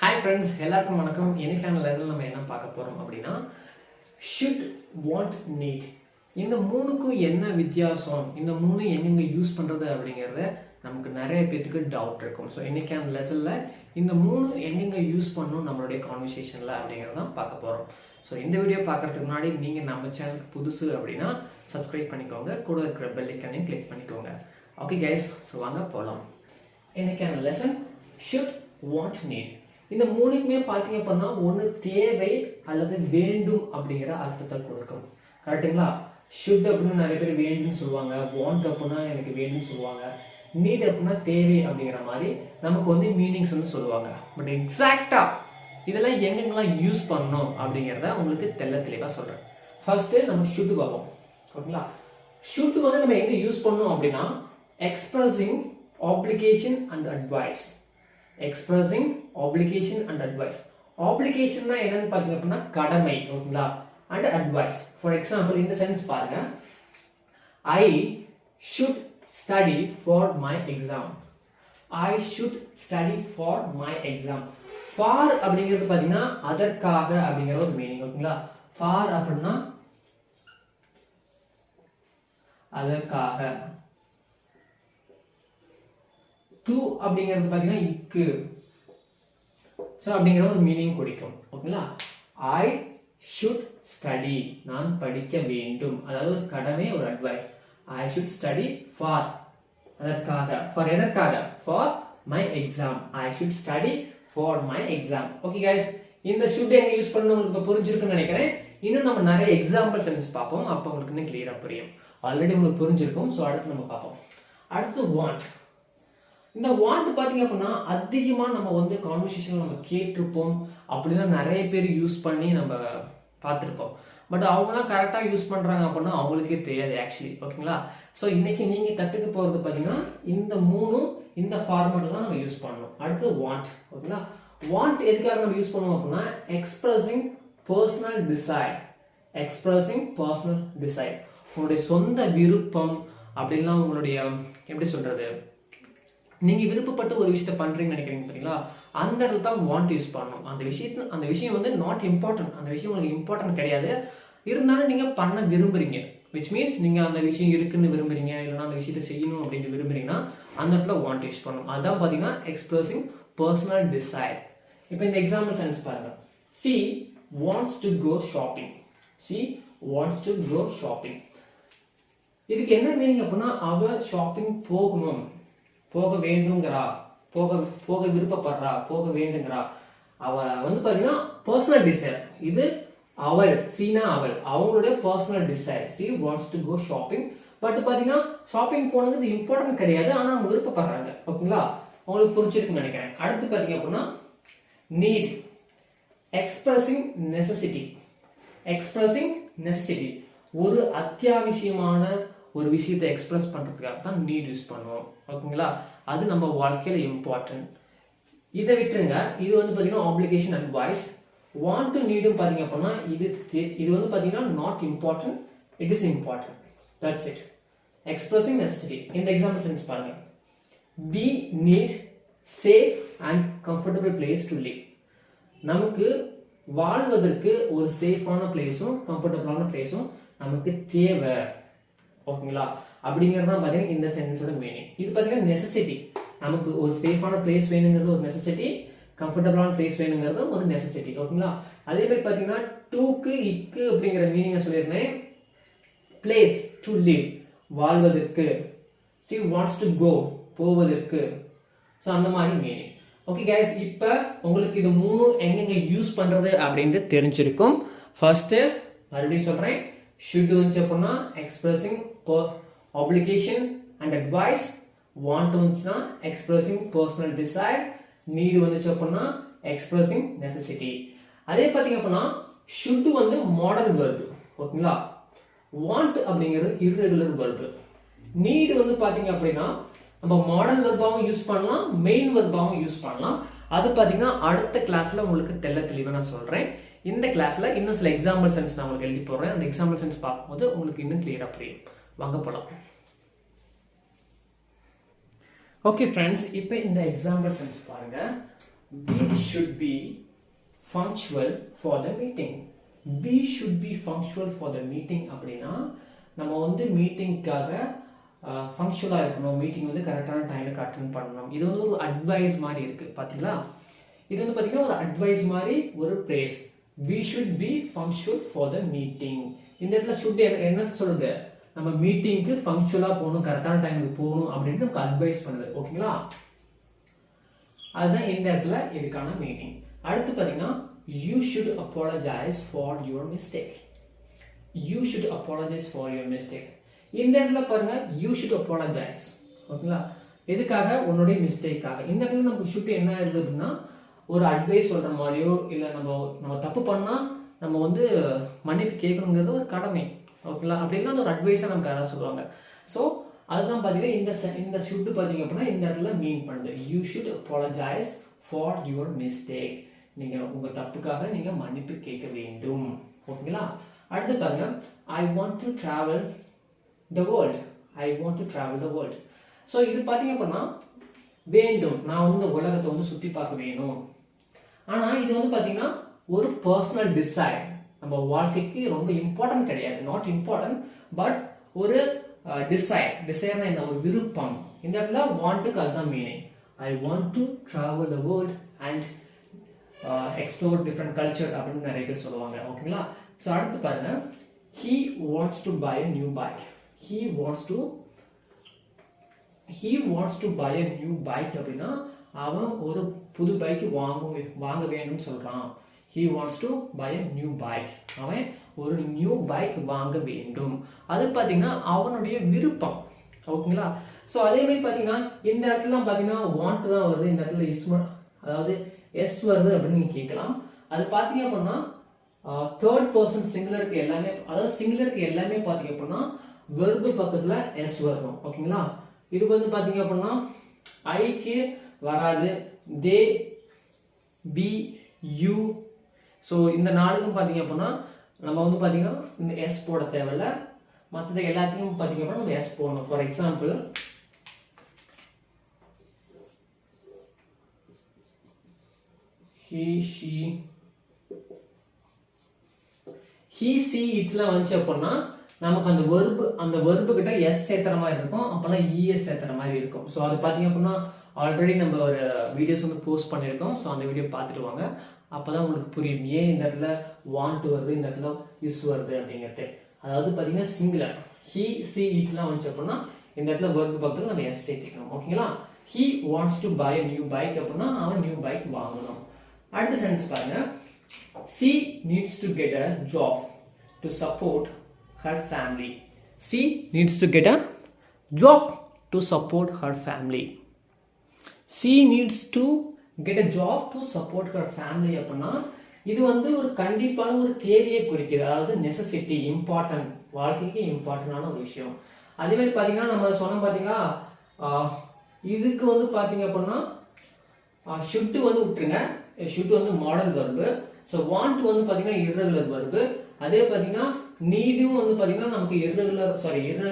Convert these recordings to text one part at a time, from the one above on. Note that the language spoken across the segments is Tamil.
ஹாய் ஃப்ரெண்ட்ஸ், எல்லாருக்கும் வணக்கம். இன்னைக்கான லெசன் நம்ம என்ன பார்க்க போகிறோம் அப்படின்னா ஷுட், வாண்ட், நீட். இந்த மூணுக்கும் என்ன வித்தியாசம், இந்த மூணு எங்கெங்கே யூஸ் பண்ணுறது அப்படிங்கிறத நமக்கு நிறைய பேத்துக்கு டவுட் இருக்கும். ஸோ இன்னைக்கான லெசனில் இந்த மூணு எங்கெங்கே யூஸ் பண்ணணும் நம்மளுடைய கான்வர்சேஷனில் அப்படிங்கிறத தான் பார்க்க போகிறோம். ஸோ இந்த வீடியோ பார்க்குறதுக்கு முன்னாடி நீங்கள் நம்ம சேனலுக்கு புதுசு அப்படின்னா சப்ஸ்கிரைப் பண்ணிக்கோங்க, கூட இருக்கிற பெல் ஐக்கானையும் கிளிக் பண்ணிக்கோங்க. ஓகே கைஸ், ஸோ வாங்க போகலாம். இன்னைக்கான லெசன் ஷுட், வாண்ட், நீட். இந்த மூணுக்குமே பார்த்தீங்க அப்படின்னா ஒன்று தேவை அல்லது வேண்டும் அப்படிங்கிற அர்த்தத்தை கொடுக்கும். கரெக்டுங்களா? ஷுட் அப்படின்னா நிறைய பேர் வேண்டும்னு சொல்லுவாங்க, வாண்ட் அப்படின்னா எனக்கு வேண்டும்னு சொல்லுவாங்க, நீட் அப்படின்னா தேவை அப்படிங்கிற மாதிரி நமக்கு வந்து மீனிங்ஸ் வந்து சொல்லுவாங்க. பட் எக்ஸாக்டா இதெல்லாம் எங்கெங்கெல்லாம் யூஸ் பண்ணணும் அப்படிங்கிறத உங்களுக்கு தெளிவாக சொல்கிறேன். ஃபர்ஸ்ட் நம்ம ஷுட் பார்ப்போம். ஓகேங்களா? ஷுட் வந்து நம்ம எங்கே யூஸ் பண்ணணும் அப்படின்னா expressing obligation and advice. Expressing obligation and advice. ஆப்ளிகேஷன்னா என்னன்னு பார்த்தீங்க அப்படின்னா கடமை. ஓகேங்களா? And advice. ஃபார் எக்ஸாம்பிள் இந்த சென்ஸ் பாருங்க, I should study for my exam. I should study for my exam. For அப்படிங்கிறது பார்த்தீங்கன்னா அதற்காக அப்படிங்கிற ஒரு மீனிங். ஓகேங்களா? ஃபார் அப்படின்னா அதற்காக. டு அப்படிங்கிறது பார்த்தீங்கன்னா இக்கு. ஸோ அப்படிங்கிற ஒரு மீனிங் கொடுக்கும். ஓகேங்களா? ஐ ஷுட் ஸ்டடி, நான் படிக்க வேண்டும், அதாவது ஒரு கடமை, ஒரு advice. I should study for, அதற்காக. ஃபார் எதற்காக? For my exam. I should study for my exam. Okay guys, இந்த ஷுட் எங்க யூஸ் பண்ணணும் உங்களுக்கு புரிஞ்சிருக்குன்னு நினைக்கிறேன். இன்னும் நம்ம நிறைய எக்ஸாம்பிள் சென்ஸ் பார்ப்போம், அப்போ உங்களுக்கு இன்னும் கிளியரா புரியும். ஆல்ரெடி உங்களுக்கு புரிஞ்சிருக்கும். ஸோ அடுத்து நம்ம பார்ப்போம். அடுத்து வாண்ட். இந்த வாண்ட் பார்த்தீங்க அப்படின்னா அதிகமாக நம்ம வந்து கான்வர்சேஷன் நம்ம கேட்டிருப்போம், அப்படிலாம் நிறைய பேர் யூஸ் பண்ணி நம்ம பார்த்துருப்போம். பட் அவங்களாம் கரெக்டாக யூஸ் பண்ணுறாங்க அப்படின்னா அவங்களுக்கே தெரியாது ஆக்சுவலி. ஓகேங்களா? ஸோ இன்னைக்கு நீங்கள் கற்றுக்க போகிறது பார்த்தீங்கன்னா இந்த மூணும் இந்த ஃபார்மேட்டில் தான் நம்ம யூஸ் பண்ணணும். அடுத்து வாண்ட். ஓகேங்களா? வாண்ட் எதுக்காக நம்ம யூஸ் பண்ணுவோம் அப்படின்னா expressing personal desire. Expressing personal desire, உங்களுடைய சொந்த விருப்பம் அப்படின்லாம், உங்களுடைய எப்படி சொல்கிறது, நீங்கள் விருப்பப்பட்டு ஒரு விஷயத்த பண்ணுறீங்கன்னு நினைக்கிறீங்க பார்த்தீங்களா, அந்த இடத்துல தான் வாண்ட் யூஸ் பண்ணணும். அந்த விஷயம் வந்து நாட் இம்பார்ட்டன்ட், அந்த விஷயம் உங்களுக்கு இம்பார்ட்டன்ட் கிடையாது, இருந்தாலும் நீங்கள் பண்ண விரும்புறீங்க. விச் மீன்ஸ் நீங்கள் அந்த விஷயம் இருக்குன்னு விரும்புறீங்க, இல்லைனா அந்த விஷயத்தை செய்யணும் அப்படின்னு விரும்புறீங்கன்னா அந்த இடத்துல வாண்ட் யூஸ் பண்ணணும். அதான் பார்த்தீங்கன்னா எக்ஸ்பிரஸிங் பர்சனல் டிசைர். இப்போ இந்த எக்ஸாம்பிள் சென்ஸ் பாருங்க, she wants to go shopping. She wants to go shopping. இதுக்கு என்ன மீனிங் அப்படின்னா அவ ஷாப்பிங் போகணும், போக வேண்டுங்கிறா, போக விருப்பப்படுறா, போக வேண்டுங்கிறா. அவ வந்து பாத்தீங்கன்னா பர்சனல் டிசைர். இது அவள், சீனா அவள், அவங்களுடைய personal desire. She wants to go shopping. But பாத்தீங்கன்னா ஷாப்பிங் போனது இம்பார்ட்டன்ட் கிடையாது, ஆனா அவங்க விருப்பப்படுறாங்க. ஓகேங்களா? உங்களுக்கு புரிஞ்சிருக்குன்னு நினைக்கிறேன். அடுத்து பாத்தீங்க அப்படின்னா need. Expressing necessity. Expressing necessity, ஒரு அத்தியாவசியமான ஒரு விஷயத்தை எக்ஸ்பிரஸ் பண்ணுறதுக்காக தான் நீட் யூஸ் பண்ணுவோம். ஓகேங்களா? அது நம்ம வாழ்க்கையில் இம்பார்ட்டன்ட். இதை விட்டுருங்க. இது வந்து பார்த்தீங்கன்னா ஆப்ளிகேஷன் அட்வைஸ். வாண்ட் டு நீடும் பார்த்தீங்க அப்படின்னா இது வந்து பார்த்தீங்கன்னா not important, it is important. That's it. Expressing necessity. இந்த எக்ஸாம்பிள் சென்ஸ் பாருங்க, we need safe and comfortable place to live. நமக்கு வாழ்வதற்கு ஒரு சேஃபான பிளேஸும் கம்ஃபர்டபுளான பிளேஸும் நமக்கு தேவை. ஓகேங்களா? அப்படிங்கிறது தான் பார்த்தீங்கன்னா இந்த சென்டென்ஸோட மீனிங். இது பார்த்தீங்கன்னா நெசசிட்டி. நமக்கு ஒரு சேஃபான பிளேஸ் வேணுங்கிறது ஒரு நெசசிட்டி, கம்ஃபர்டபுளான பிளேஸ் வேணுங்கிறது ஒரு நெசசிட்டி. ஓகேங்களா? அதே மாதிரி பார்த்தீங்கன்னா டூக்கு இக்கு அப்படிங்கிற மீனிங்கை சொல்லியிருந்தேன். பிளேஸ் டு லிவ், வாழ்வதற்கு. சி வாண்ட்ஸ் டு கோ, போவதற்கு. ஸோ அந்த மாதிரி மீனிங். ஓகே கைஸ், இப்போ உங்களுக்கு இது மூணு எங்கெங்க யூஸ் பண்ணுறது அப்படின்ட்டு தெரிஞ்சிருக்கும். ஃபர்ஸ்ட்டு மறுபடியும் சொல்கிறேன், ஷுட் வந்துச்சு அப்படின்னா expressing obligation and advice. Want வந்துச்சுன்னா எக்ஸ்பிரஸிங் பர்சனல் டிசைர். நீடு வந்துச்சு அப்படின்னா எக்ஸ்பிரஸிங் நெசசிட்டி. அதே பார்த்தீங்க அப்படின்னா ஷுட் வந்து மாடல் வெர்பு. ஓகேங்களா? வாண்ட் அப்படிங்கிறது இர்ரெகுலர் வெர்பு. நீடு வந்து பார்த்தீங்க அப்படின்னா நம்ம மாடல் வெர்பாவும் யூஸ் பண்ணலாம், மெயின் வெர்பாவும் யூஸ் பண்ணலாம். அது பார்த்தீங்கன்னா அடுத்த கிளாஸ்ல உங்களுக்கு தெளிவாக நான் சொல்கிறேன். இந்த கிளாஸ்ல இன்னும் சில எக்ஸாம்பிள் சென்ஸ் நான் உங்களுக்கு எழுதி போடுறேன். அந்த எக்ஸாம்பிள் சென்ஸ் பார்க்கும்போது உங்களுக்கு இன்னும் கிளியரா புரியும். வாங்க போலாம். ஓகே ஃப்ரெண்ட்ஸ், இப்போ இந்த எக்ஸாம்பிள் சென்ஸ் பாருங்க. We should should be punctual for the meeting. We should be punctual for the meeting அப்படின்னா நம்ம வந்து மீட்டிங்காக ஃபங்க்ஷனலாக இருக்கணும், மீட்டிங் வந்து கரெக்டான டைமுக்கு அட்டென்ட் பண்ணணும். இது வந்து ஒரு அட்வைஸ் மாதிரி இருக்குது பார்த்தீங்களா. இது வந்து பார்த்தீங்கன்னா ஒரு அட்வைஸ் மாதிரி ஒரு brace. we should be punctual for the meeting. இந்த இடத்துல should என்ன சொல்லுது, நம்ம மீட்டிங்க்கு ஃபங்க்ஷனலாக போகணும், கரெக்டான டைமுக்கு போகணும் அப்படின்னு நமக்கு அட்வைஸ் பண்ணுது. ஓகேங்களா, அதுதான் இந்த இடத்துல இதுக்கான மீட்டிங். அடுத்து பார்த்தீங்கன்னா you should apologize for your mistake. you should apologize for your mistake. இந்த இடத்துல பாருங்க you should apologize. ஓகேங்களா, எதுக்காக, உன்னுடைய மிஸ்டேக்காக. இந்த இடத்துல நமக்கு should என்ன இருக்கு அப்படின்னா ஒரு அட்வைஸ் சொல்ற மாதிரியோ இல்லை நம்ம தப்பு பண்ணா நம்ம வந்து மன்னிப்பு கேட்கணுங்கிறது ஒரு கடமை. ஓகேங்களா, அப்படின்னா அது ஒரு அட்வைஸாக நமக்கு அதான் சொல்லுவாங்க. ஸோ அதுதான் பார்த்தீங்கன்னா இந்த should பார்த்தீங்க அப்படின்னா இந்த இடத்துல மீன் பண்ணுது. you should apologize for your mistake. நீங்கள் உங்கள் தப்புக்காக நீங்கள் மன்னிப்பு கேட்க வேண்டும். ஓகேங்களா, அடுத்து பாருங்க I want to travel the world. I want to travel the world. So இது பார்த்தீங்க அப்படின்னா வேண்டும், நான் வந்து இந்த உலகத்தை வந்து சுற்றி பார்க்க வேணும். ஆனால் இது வந்து பார்த்தீங்கன்னா ஒரு பர்சனல் டிசைர், நம்ம வாழ்க்கைக்கு ரொம்ப இம்பார்ட்டன்ட் கிடையாது, நாட் இம்பார்ட்டன்ட், பட் ஒரு டிசைர்னா என்ன, ஒரு விருப்பம். இந்த இடத்துல வாண்ட்டுக்கு அதுதான் meaning. I want to travel the world and explore different culture அப்படின்னு நிறைய பேர் சொல்லுவாங்க. ஓகேங்களா, ஸோ அடுத்து பாருங்க he wants to buy a new bike. he wants to buy a new bike அப்படின்னா அவன் ஒரு புது பைக் வாங்க வேணும்னு சொல்றான். he wants to buy a new bike. அவன் ஒரு நியூ பைக் வாங்க வேண்டும். அது பார்த்தீங்கன்னா அவனுடைய விருப்பம். ஓகேங்களா, ஸோ அதே மாதிரி பார்த்தீங்கன்னா இந்த இடத்துல பார்த்தீங்கன்னா வாண்ட் தான் வருது, இந்த இடத்துல இஸ் அதாவது எஸ் வருது அப்படின்னு நீங்கள் கேட்கலாம். அது பார்த்தீங்க அப்படின்னா தேர்ட் பர்சன் சிங்குலருக்கு எல்லாமே, அதாவது சிங்குலருக்கு எல்லாமே பார்த்தீங்க அப்படின்னா வெர்பு பக்கத்தில் எஸ் வரணும். ஓகேங்களா, இது வந்து பார்த்தீங்க அப்படின்னா ஐக்கு வராது, தே, பி, யூ. ஸோ இந்த நாளுக்கும் பார்த்தீங்க அப்படின்னா நம்ம வந்து பார்த்தீங்கன்னா இந்த எஸ் போட தேவையில்லை, மற்றது எல்லாத்துக்கும் பார்த்தீங்க அப்படின்னா நம்ம எஸ் போடணும். ஃபார் எக்ஸாம்பிள் he, she, itலாம் வந்துச்சு அப்படின்னா நமக்கு அந்த வெர்பு கிட்ட எஸ் சேர்த்துற மாதிரி இருக்கும், அப்போனா இஎஸ் சேர்த்துற மாதிரி இருக்கும். ஸோ அது பார்த்தீங்க அப்படின்னா ஆல்ரெடி நம்ம ஒரு வீடியோஸ் வந்து போஸ்ட் பண்ணியிருக்கோம். ஸோ அந்த வீடியோ பார்த்துட்டு வாங்க, அப்போ தான் உங்களுக்கு புரியும் ஏன் இந்த இடத்துல வாண்ட் வருது, இந்த இடத்துல இஸ் வருது அப்படிங்கிறது. அதாவது பார்த்தீங்கன்னா சிங்குலர் he, she, itலாம் வந்துச்சு அப்படின்னா இந்த இடத்துல வெர்பு பக்கத்தில் நம்ம எஸ் சேர்த்துக்கணும். ஓகேங்களா, he wants to buy a new bike அப்படின்னா அவன் நியூ பைக் வாங்கணும். அடுத்த சென்டென்ஸ் பாருங்க, she needs to get a job to support her family. she needs to get a job to support her family. she needs to get a job to support her family அப்படின்னா இது வந்து ஒரு கண்டிப்பான ஒரு தேவையை குறிக்குது, அதாவது நெசசிட்டி, இம்பார்ட்டன்ட், வாழ்க்கைக்கு இம்பார்ட்டன்டான ஒரு விஷயம். அதே மாதிரி பார்த்தீங்கன்னா நம்ம சொன்னோம் பார்த்தீங்களா, இதுக்கு வந்து பார்த்தீங்க அப்படின்னா ஷுட்டு வந்து விட்டுருங்க, ஷுட் வந்து மாடல் வெர்பு. ஸோ வாண்ட் வந்து பார்த்தீங்கன்னா இர்ரெகுலர் வெர்பு. அதே பார்த்தீங்கன்னா நீடும் வந்து பார்த்தீங்கன்னா நமக்கு இர்ரெகுலர்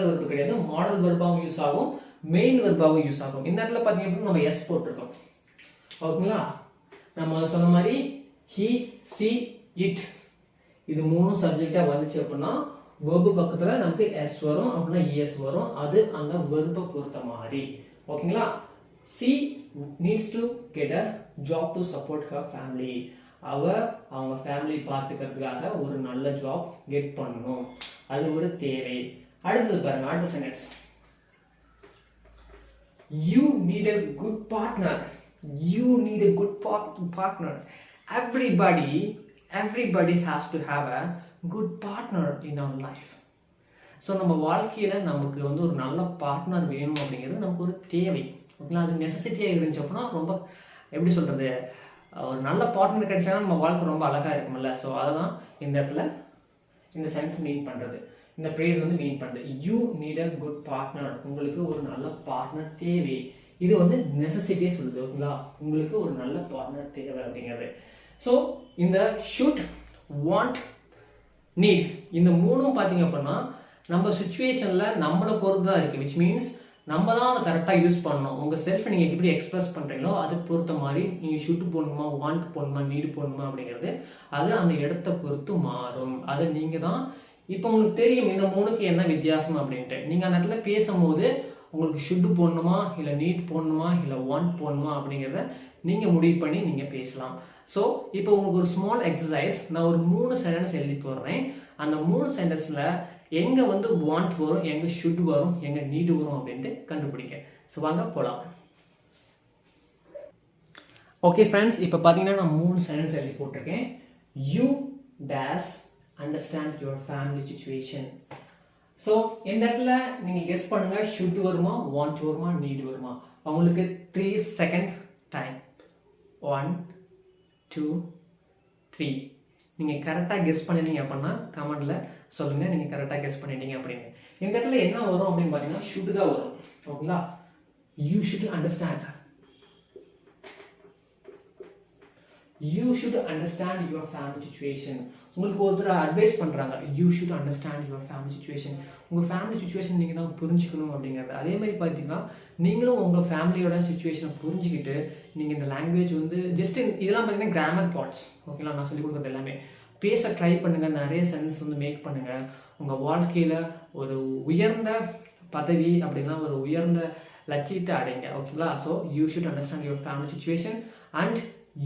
வெர்பு கிடையாது, மாடல் வெர்பாகவும் யூஸ் ஆகும், மெயின் வெர்பாகவும் யூஸ் ஆகும். இந்த இடத்துல பார்த்தீங்க அப்படின்னா நம்ம எஸ் போட்டிருக்கோம். ஓகேங்களா, நம்ம சொன்ன மாதிரி he, she, it இது மூணு சப்ஜெக்டாக வந்துச்சு அப்படின்னா வெர்பு பக்கத்தில் நமக்கு எஸ் வரும், அப்படின்னா இஎஸ் வரும், அது அந்த வெர்பை பொறுத்த மாதிரி. ஓகேங்களா, she needs to get a job to support her family. அவங்க ஃபேமிலி பார்த்துக்கிறதுக்காக ஒரு நல்ல ஜாப் கெட் பண்ணணும், அது ஒரு தேவை. அடுத்தது பாருங்க, அடுத்த sentence, you need a good partner. you need a good partner. everybody has to have a good partner in our life. So நம்ம வாழ்க்கையில் நமக்கு வந்து ஒரு நல்ல பார்ட்னர் வேணும் அப்படிங்கிறது நமக்கு ஒரு தேவை. ஓகேங்களா, அது நெசசிட்டியாக இருந்துச்சு அப்படின்னா ரொம்ப எப்படி சொல்கிறது, ஒரு நல்ல பார்ட்னர் கிடைச்சாலும் நம்ம வாழ்க்கை ரொம்ப அழகாக இருக்கும்ல. ஸோ அதுதான் இந்த இடத்துல இந்த சென்ஸ் மீன் பண்ணுறது, இந்த ப்ரேஸ் வந்து மீன் பண்ணுறது. You need a good partner, உங்களுக்கு ஒரு நல்ல பார்ட்னர் தேவை. இது வந்து நெசசிட்டியே சொல்லுது. ஓகேங்களா, உங்களுக்கு ஒரு நல்ல பார்ட்னர் தேவை அப்படிங்கிறது. ஸோ இந்த ஷுட், வாண்ட், நீட் இந்த மூணும் பார்த்தீங்க அப்படின்னா நம்ம சுச்சுவேஷனில் நம்மளை பொறுத்து தான் இருக்குது. விச் மீன்ஸ் நம்ம தான் அதை கரெக்டாக யூஸ் பண்ணணும். உங்கள் செல்ஃபை நீங்கள் எப்படி எக்ஸ்பிரஸ் பண்ணுறீங்களோ அது பொறுத்த மாதிரி நீங்கள் ஷுட் போடணுமா, வாண்ட் போடணுமா, நீடு போடணுமா அப்படிங்கிறது அது அந்த இடத்த பொறுத்து மாறும். அது நீங்கள் தான் இப்போ உங்களுக்கு தெரியும் இந்த 3க்கு என்ன வித்தியாசம் அப்படின்ட்டு. நீங்கள் அந்த இடத்துல பேசும்போது உங்களுக்கு ஷுட் போடணுமா, இல்லை நீட் போடணுமா, இல்லை வாண்ட் போடணுமா அப்படிங்கிறத நீங்கள் முடிவு பண்ணி நீங்கள் பேசலாம். ஸோ இப்போ உங்களுக்கு ஒரு ஸ்மால் எக்ஸசைஸ், நான் ஒரு 3 சென்டென்ஸ் எழுதி போடுறேன். அந்த 3 சென்டென்ஸில் எங்கே வந்து வாண்ட் வரும், எங்கே ஷுட் வரும், எங்கே நீடு வரும் அப்படின்ட்டு கண்டுபிடிங்க. ஸோ வாங்க போகலாம். ஓகே ஃப்ரெண்ட்ஸ், இப்போ பார்த்தீங்கன்னா நான் 3 சென்டென்ஸ் எழுதி போட்டிருக்கேன். You dash understand your family situation. So இந்த இடத்துல நீங்கள் கெஸ் பண்ணுங்க, ஷுட் வருமா, வாண்ட் வருமா, நீட் வருமா. அவங்களுக்கு 3 செகண்ட் டைம். 1 2 3. நீங்கள் கரெக்டாக கெஸ் பண்ணிட்டீங்க அப்படின்னா கமெண்ட்டில் சொல்லுங்கள் நீங்கள் கரெக்டாக கெஸ் பண்ணிட்டீங்க அப்படின்னு. இந்த இடத்துல என்ன வரும் அப்படின்னு பார்த்தீங்கன்னா ஷுட் தான் வரும். ஓகேங்களா? You should understand. You should understand your family situation. உங்களுக்கு ஒருத்தர் அட்வைஸ் பண்ணுறாங்க, you should understand your family situation. உங்கள் ஃபேமிலி சுச்சுவேஷன் நீங்கள் தான் புரிஞ்சுக்கணும் அப்படிங்கிறது. அதே மாதிரி பார்த்தீங்கன்னா நீங்களும் உங்கள் ஃபேமிலியோட சுச்சுவேஷனை புரிஞ்சுக்கிட்டு நீங்கள் இந்த லாங்குவேஜ் வந்து ஜஸ்ட் இதெல்லாம் பார்த்தீங்கன்னா கிராமர் பார்ட்ஸ். ஓகேங்களா? நான் சொல்லிக் கொடுக்குறது எல்லாமே பேச ட்ரை பண்ணுங்கள், நிறைய சென்டென்ஸ் வந்து மேக் பண்ணுங்கள். உங்கள் வாழ்க்கையில் ஒரு உயர்ந்த பதவி அப்படின்னா ஒரு உயர்ந்த லட்சியத்தை அடைங்க. ஓகேங்களா? So you should understand your family situation and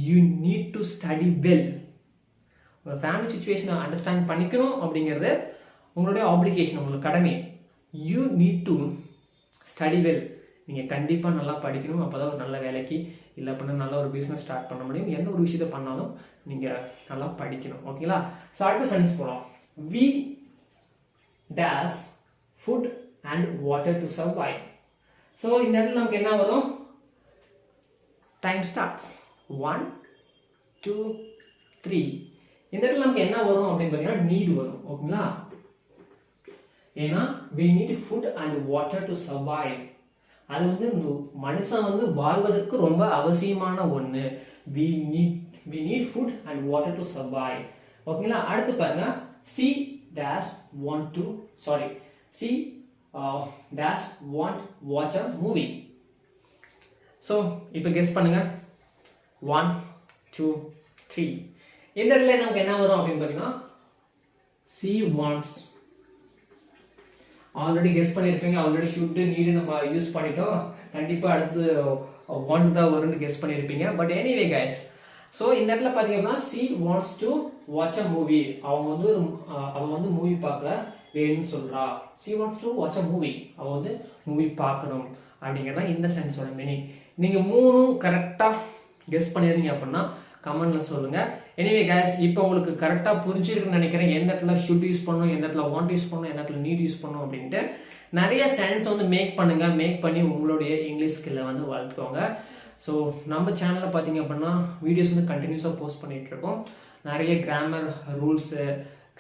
you need to study well. உங்கள் ஃபேமிலி சுச்சுவேஷனை அண்டர்ஸ்டாண்ட் பண்ணிக்கணும் அப்படிங்கிறது உங்களுடைய ஆப்ளிகேஷன், உங்களுக்கு கடமை. You need to study well. நீங்கள் கண்டிப்பாக நல்லா படிக்கணும். அப்போ தான் ஒரு நல்ல வேலைக்கு இல்லை அப்படின்னா நல்ல ஒரு பிஸ்னஸ் ஸ்டார்ட் பண்ண முடியும். எந்த ஒரு விஷயத்தை பண்ணாலும் நீங்கள் நல்லா படிக்கணும். ஓகேங்களா? ஸோ அடுத்த சென்டென்ஸ் போகலாம். We dash food and water to survive. So இந்த இடத்துல நமக்கு என்ன வரும்? Time starts. 1 2 3. இந்த இடத்துல நமக்கு என்ன வரும் அப்படின்னு பார்த்தீங்கன்னா நீட் வரும். ஓகேங்களா? ஏன்னா we need food and water to survive. அது வந்து மனுஷன் வந்து வாழ்வதற்கு ரொம்ப அவசியமான ஒன்று. we need food and water to survive. ஓகேங்களா? அடுத்து பாருங்க, she dash want watch a movie. So இப்போ கெஸ் பண்ணுங்க. 1 2 3. இந்த இடத்துல நமக்கு என்ன வரும் அப்படின்னு பார்த்தீங்கன்னா she wants. ஆல்ரெடி கெஸ் பண்ணியிருப்பீங்க, ஆல்ரெடி ஷுட் நீடு நம்ம யூஸ் பண்ணிட்டோம். கண்டிப்பாக அடுத்து வாண்ட் தான் வரும்னு கெஸ் பண்ணியிருப்பீங்க. பட் எனிவே கைஸ், ஸோ இந்த இடத்துல பார்த்தீங்கன்னா she wants to watch a movie. அவள் வந்து மூவி பார்க்க வேணும்னு சொல்கிறா. she wants to watch a movie. அவள் வந்து மூவி பார்க்கணும் அப்படிங்கிறது தான் இந்த சென்ஸோட மீனிங். நீங்கள் 3 கரெக்டாக கெஸ் பண்ணியிருந்தீங்க அப்படின்னா கமெண்ட்டில் சொல்லுங்கள். எனிவே கைஸ், இப்போ உங்களுக்கு கரெக்டாக புரிஞ்சிருக்குன்னு நினைக்கிறேன். எந்த இடத்துல ஷுட் யூஸ் பண்ணணும், எந்த இடத்துல வாண்ட் யூஸ் பண்ணணும், எந்த இடத்துல நீட் யூஸ் பண்ணணும் அப்படின்ட்டு நிறைய சென்டென்ஸ் வந்து மேக் பண்ணுங்கள். மேக் பண்ணி உங்களுடைய இங்கிலீஷ் ஸ்கில்லை வந்து வளர்த்துக்கோங்க. ஸோ நம்ம சேனலில் பார்த்தீங்க அப்படின்னா வீடியோஸ் வந்து கண்டினியூஸாக போஸ்ட் பண்ணிகிட்ருக்கோம். நிறைய கிராமர் ரூல்ஸு,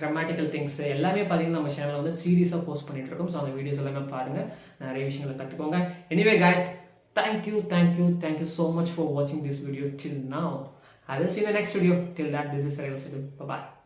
கிராமட்டிக்கல் திங்ஸு எல்லாமே பார்த்தீங்கன்னா நம்ம சேனலில் வந்து சீரியஸாக போஸ்ட் பண்ணிகிட்ருக்கோம். ஸோ அந்த வீடியோஸ் எல்லாமே பாருங்கள், நிறைய விஷயங்களை கற்றுக்கோங்க. Anyway guys, thank you so much for watching this video till now. I will see you in the next video. Till that, this is Saril. Bye bye.